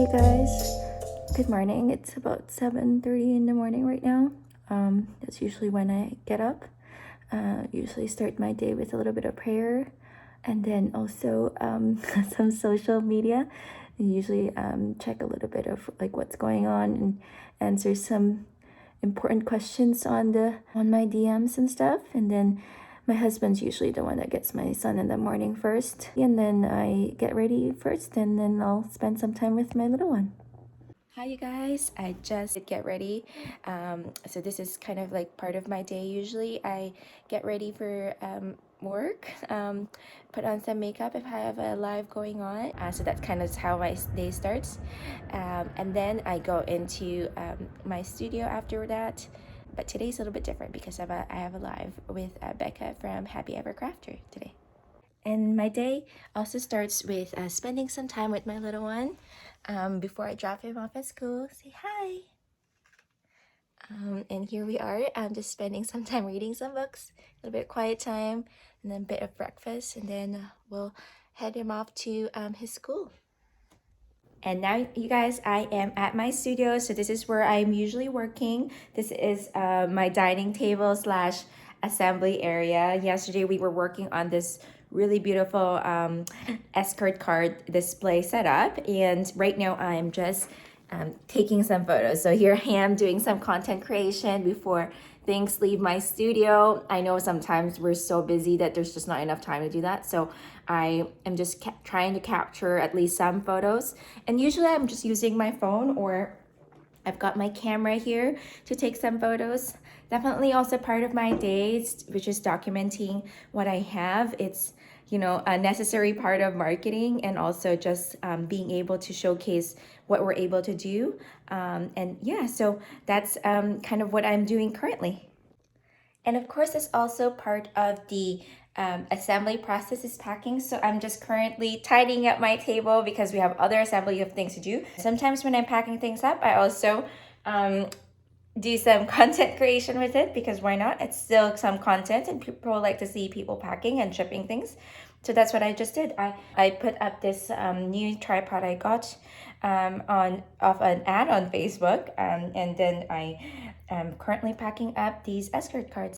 Hey guys, good morning. It's about 7:30 in the morning right now. That's usually when I get up. Usually start my day with a little bit of prayer and then also some social media. I usually check a little bit of like what's going on and answer some important questions on my DMs and stuff. And then my husband's usually the one that gets my son in the morning first, and then I get ready first, and then I'll spend some time with my little one. Hi you guys, I just did get ready. So this is kind of like part of my day. Usually I get ready for work, put on some makeup if I have a live going on. So that's kind of how my day starts. And then I go into my studio after that. But today's a little bit different because I have a live with Becca from Happy Ever Crafter today. And my day also starts with spending some time with my little one before I drop him off at school. Say hi. And here we are. I'm just spending some time reading some books, a little bit of quiet time, and then a bit of breakfast, and then we'll head him off to his school. And now, you guys, I am at my studio. So this is where I'm usually working. This is my dining table slash assembly area. Yesterday, we were working on this really beautiful escort card display setup. And right now, I'm just taking some photos. So here I am doing some content creation before things leave my studio. I know sometimes we're so busy that there's just not enough time to do that. So I am just trying to capture at least some photos. And usually I'm just using my phone, or I've got my camera here to take some photos. Definitely also part of my days, which is documenting what I have. It's, you know, a necessary part of marketing, and also just being able to showcase what we're able to do. And yeah, so that's kind of what I'm doing currently. And of course, it's also part of the assembly process is packing. So I'm just currently tidying up my table because we have other assembly of things to do. Sometimes when I'm packing things up, I also do some content creation with it, because why not? It's still some content and people like to see people packing and shipping things. So that's what I just did. I put up this new tripod I got off an ad on Facebook, and then I am currently packing up these escort cards.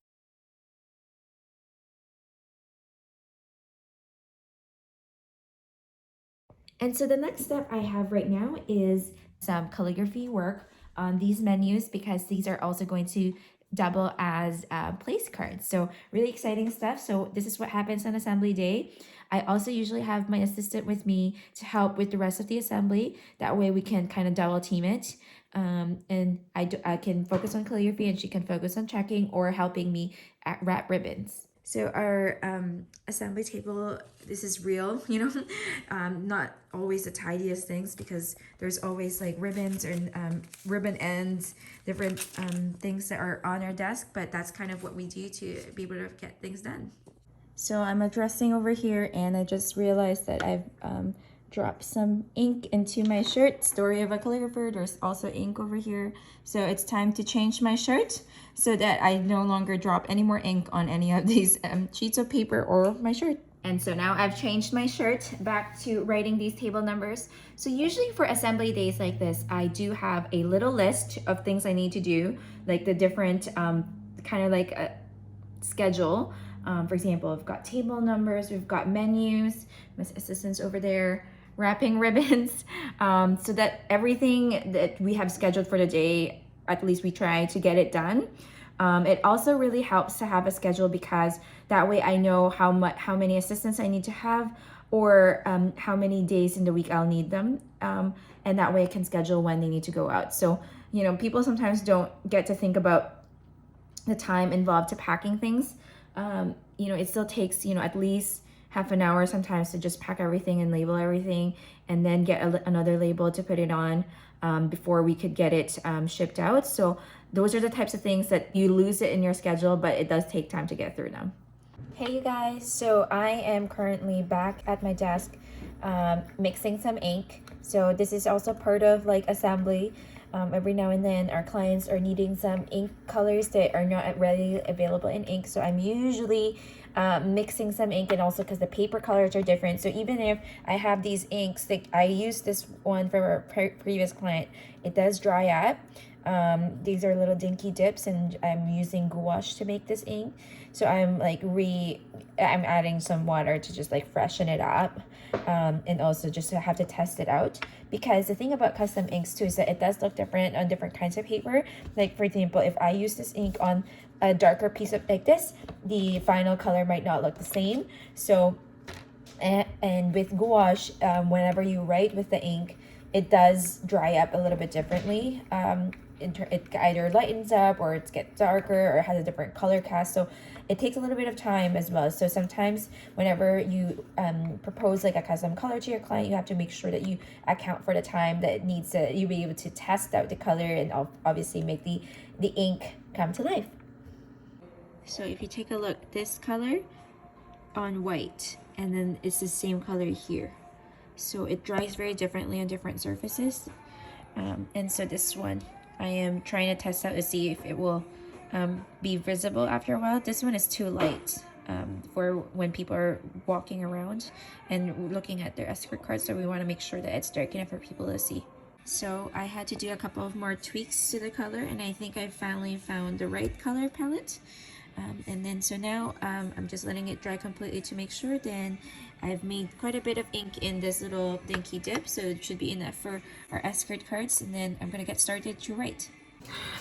And so the next step I have right now is some calligraphy work on these menus, because these are also going to double as place cards. So really exciting stuff. So this is what happens on assembly day. I also usually have my assistant with me to help with the rest of the assembly. That way we can kind of double team it. And I can focus on calligraphy and she can focus on checking or helping me wrap ribbons. So our assembly table, this is real, you know, not always the tidiest things, because there's always like ribbons and ribbon ends, different things that are on our desk, but that's kind of what we do to be able to get things done. So I'm addressing over here, and I just realized that I've dropped some ink into my shirt. Story of a calligrapher. There's also ink over here. So it's time to change my shirt so that I no longer drop any more ink on any of these sheets of paper or my shirt. And so now I've changed my shirt back to writing these table numbers. So usually for assembly days like this, I do have a little list of things I need to do, like the different kind of like a schedule. For example, we've got table numbers, we've got menus, my assistant's over there wrapping ribbons, so that everything that we have scheduled for the day, at least we try to get it done. It also really helps to have a schedule, because that way I know how many assistants I need to have, or how many days in the week I'll need them, and that way I can schedule when they need to go out. So, you know, people sometimes don't get to think about the time involved to packing things. You know, it still takes, you know, at least half an hour sometimes to just pack everything and label everything, and then get another label to put it on before we could get it shipped out. So those are the types of things that you lose it in your schedule, but it does take time to get through them. Hey you guys, so I am currently back at my desk mixing some ink. So this is also part of like assembly. Every now and then our clients are needing some ink colors that are not readily available in ink, so I'm usually mixing some ink, and also because the paper colors are different. So even if I have these inks, like I used this one from a previous client, it does dry up. These are little dinky dips, and I'm using gouache to make this ink. So I'm adding some water to just like freshen it up, and also just to have to test it out, because the thing about custom inks too is that it does look different on different kinds of paper. Like for example, if I use this ink on a darker piece of like this, the final color might not look the same. So and with gouache, whenever you write with the ink, it does dry up a little bit differently. It either lightens up, or it gets darker, or has a different color cast. So it takes a little bit of time as well. So sometimes whenever you propose like a custom color to your client, you have to make sure that you account for the time that it needs to, you be able to test out the color and obviously make the ink come to life. So if you take a look, this color on white, and then it's the same color here. So it dries very differently on different surfaces. And so this one, I am trying to test out to see if it will be visible after a while. This one is too light for when people are walking around and looking at their escort cards. So we want to make sure that it's dark enough for people to see. So I had to do a couple of more tweaks to the color, and I think I finally found the right color palette. And then so now I'm just letting it dry completely to make sure. Then I've made quite a bit of ink in this little dinky dip, so it should be enough for our escort cards. And then I'm gonna get started to write.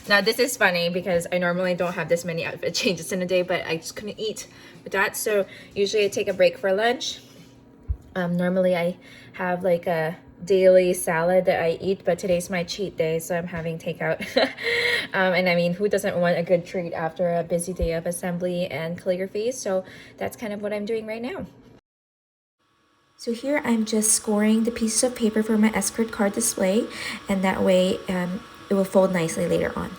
Now this is funny because I normally don't have this many outfit changes in a day, but I just couldn't eat with that. So usually I take a break for lunch. Normally I have like a daily salad that I eat, but today's my cheat day, so I'm having takeout. And I mean, who doesn't want a good treat after a busy day of assembly and calligraphy? So that's kind of what I'm doing right now. So here I'm just scoring the pieces of paper for my escort card display, and that way it will fold nicely later on.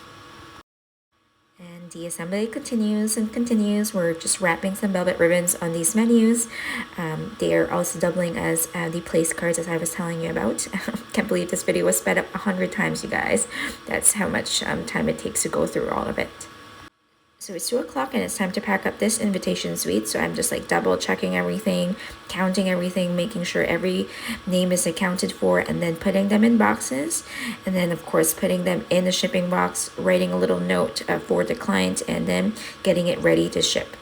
The assembly continues and continues. We're just wrapping some velvet ribbons on these menus. They are also doubling as the place cards, as I was telling you about. Can't believe this video was sped up 100 times, you guys. That's how much time it takes to go through all of it. So it's 2 o'clock and it's time to pack up this invitation suite. So I'm just like double checking everything, counting everything, making sure every name is accounted for, and then putting them in boxes. And then of course putting them in the shipping box, writing a little note for the client, and then getting it ready to ship.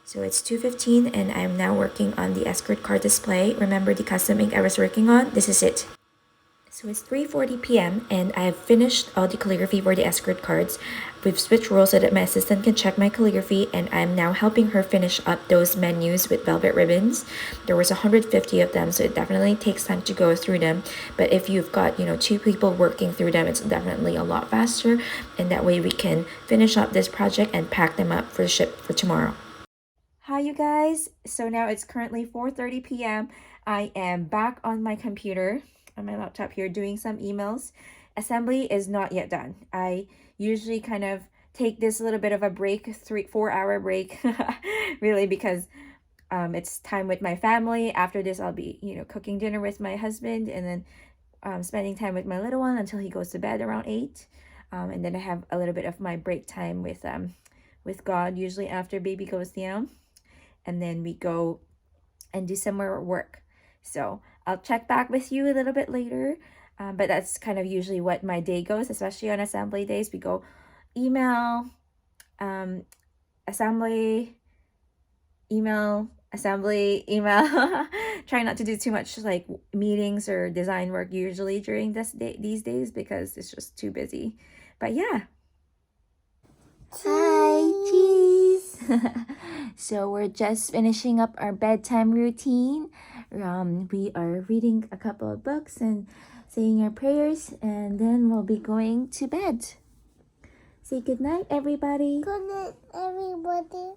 So it's 2:15 and I'm now working on the escort card display. Remember the custom ink I was working on? This is it. So it's 3:40 p.m. and I've finished all the calligraphy for the escort cards. We've switched roles so that my assistant can check my calligraphy, and I'm now helping her finish up those menus with velvet ribbons. There was 150 of them, so it definitely takes time to go through them. But if you've got, 2 people working through them, it's definitely a lot faster. And that way we can finish up this project and pack them up for ship for tomorrow. Hi you guys. So now it's currently 4:30 p.m. I am back on my computer, on my laptop here, doing some emails. Assembly is not yet done. I usually kind of take this little bit of a break, 3-4 hour break, really, because it's time with my family. After this, I'll be, cooking dinner with my husband, and then spending time with my little one until he goes to bed around 8. And then I have a little bit of my break time with God, usually after baby goes down. And then we go and do some more work. So I'll check back with you a little bit later. But that's kind of usually what my day goes, especially on assembly days. We go email, assembly, email, assembly, email. Try not to do too much like meetings or design work usually during these days, because it's just too busy. But yeah. Hi, cheese. So we're just finishing up our bedtime routine. We are reading a couple of books and saying our prayers, and then we'll be going to bed. Say good night, everybody. Good night, everybody.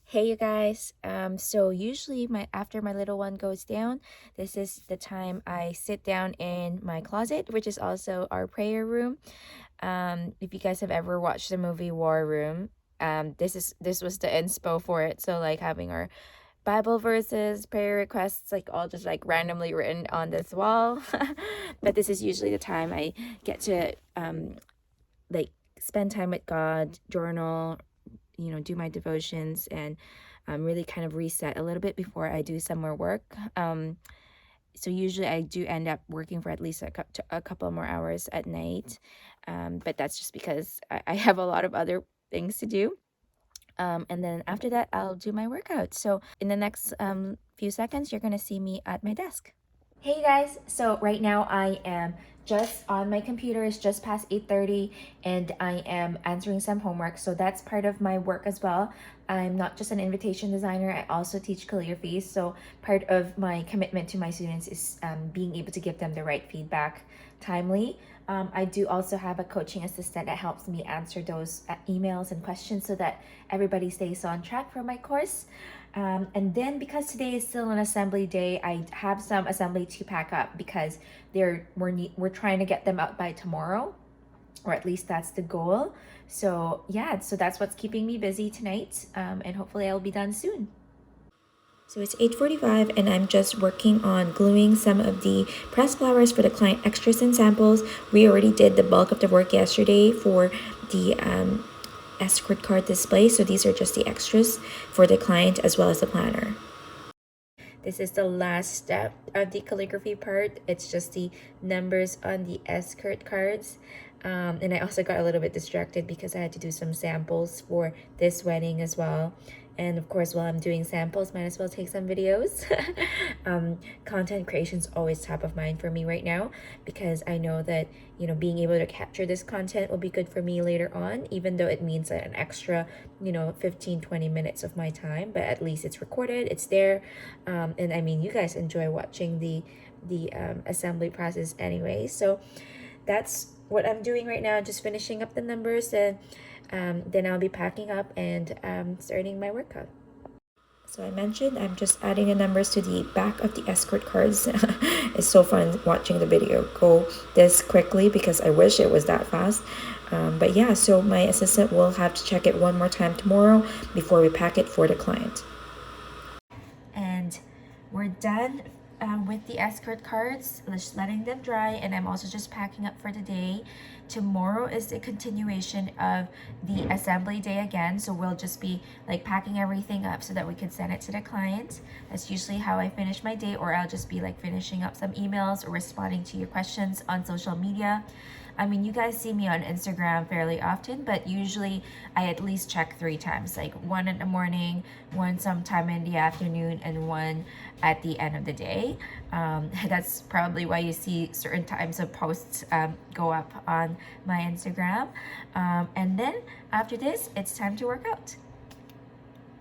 Hey you guys, so usually after my little one goes down, this is the time I sit down in my closet, which is also our prayer room. If you guys have ever watched the movie War Room, this was the inspo for it. So like having our Bible verses, prayer requests, like all just like randomly written on this wall. But this is usually the time I get to like spend time with God, journal, do my devotions and really kind of reset a little bit before I do some more work. So usually I do end up working for at least a couple more hours at night, but that's just because I have a lot of other things to do. And then after that, I'll do my workout. So in the next few seconds, you're gonna see me at my desk. Hey guys, so right now I am just on my computer. It's just past 8:30 and I am answering some homework. So that's part of my work as well. I'm not just an invitation designer, I also teach calligraphy. So part of my commitment to my students is being able to give them the right feedback timely. I do also have a coaching assistant that helps me answer those emails and questions so that everybody stays on track for my course. And then because today is still an assembly day, I have some assembly to pack up because we're trying to get them out by tomorrow, or at least that's the goal. So yeah, so that's what's keeping me busy tonight, and hopefully I'll be done soon. So it's 8:45 and I'm just working on gluing some of the pressed flowers for the client extras and samples. We already did the bulk of the work yesterday for the escort card display, so these are just the extras for the client as well as the planner. This is the last step of the calligraphy part. It's just the numbers on the escort cards. And I also got a little bit distracted because I had to do some samples for this wedding as well. And of course, while I'm doing samples, might as well take some videos. Content creation is always top of mind for me right now because I know that, being able to capture this content will be good for me later on, even though it means an extra, 15-20 minutes of my time, but at least it's recorded, it's there. And I mean, you guys enjoy watching the assembly process anyway. So that's what I'm doing right now, just finishing up the numbers, and then I'll be packing up and starting my workout. So I mentioned I'm just adding the numbers to the back of the escort cards. It's so fun watching the video go this quickly because I wish it was that fast. But yeah, so my assistant will have to check it one more time tomorrow before we pack it for the client. And we're done with the escort cards, just letting them dry, and I'm also just packing up for the day. Tomorrow is the continuation of the assembly day again, so we'll just be like packing everything up so that we can send it to the client. That's usually how I finish my day, or I'll just be like finishing up some emails or responding to your questions on social media. I mean, you guys see me on Instagram fairly often, but usually I at least check 3 times, like one in the morning, one sometime in the afternoon, and one at the end of the day. That's probably why you see certain times of posts go up on my Instagram. And then after this, it's time to work out.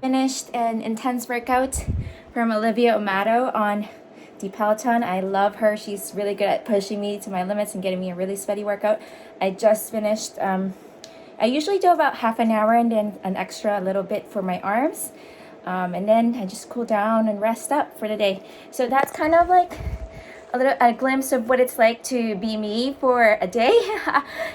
Finished an intense workout from Olivia Amato on the Peloton. I love her. She's really good at pushing me to my limits and getting me a really sweaty workout. I just finished, I usually do about half an hour and then an extra little bit for my arms. And then I just cool down and rest up for the day. So that's kind of like a glimpse of what it's like to be me for a day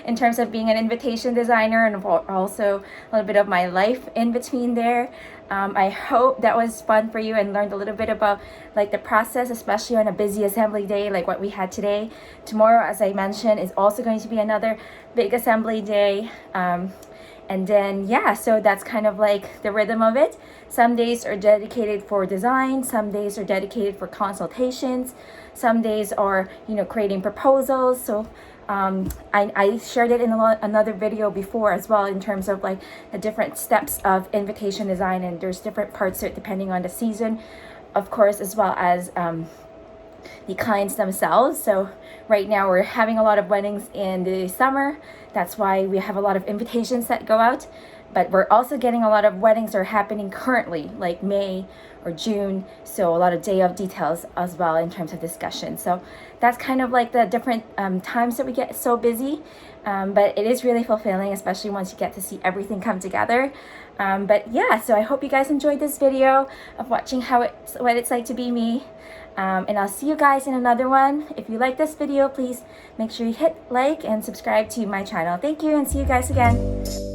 in terms of being an invitation designer, and also a little bit of my life in between there. I hope that was fun for you and learned a little bit about like the process, especially on a busy assembly day like what we had today. Tomorrow, as I mentioned, is also going to be another big assembly day. And then, yeah, so that's kind of like the rhythm of it. Some days are dedicated for design. Some days are dedicated for consultations. Some days are, creating proposals. So I shared it in another video before as well in terms of like the different steps of invitation design. And there's different parts to it depending on the season, of course, as well as the clients themselves. So right now we're having a lot of weddings in the summer. That's why we have a lot of invitations that go out. But we're also getting a lot of weddings that are happening currently, like May or June. So a lot of day of details as well in terms of discussion. So that's kind of like the different times that we get so busy. But it is really fulfilling, especially once you get to see everything come together. But yeah, so I hope you guys enjoyed this video of watching what it's like to be me. And I'll see you guys in another one. If you like this video, please make sure you hit like and subscribe to my channel. Thank you, and see you guys again.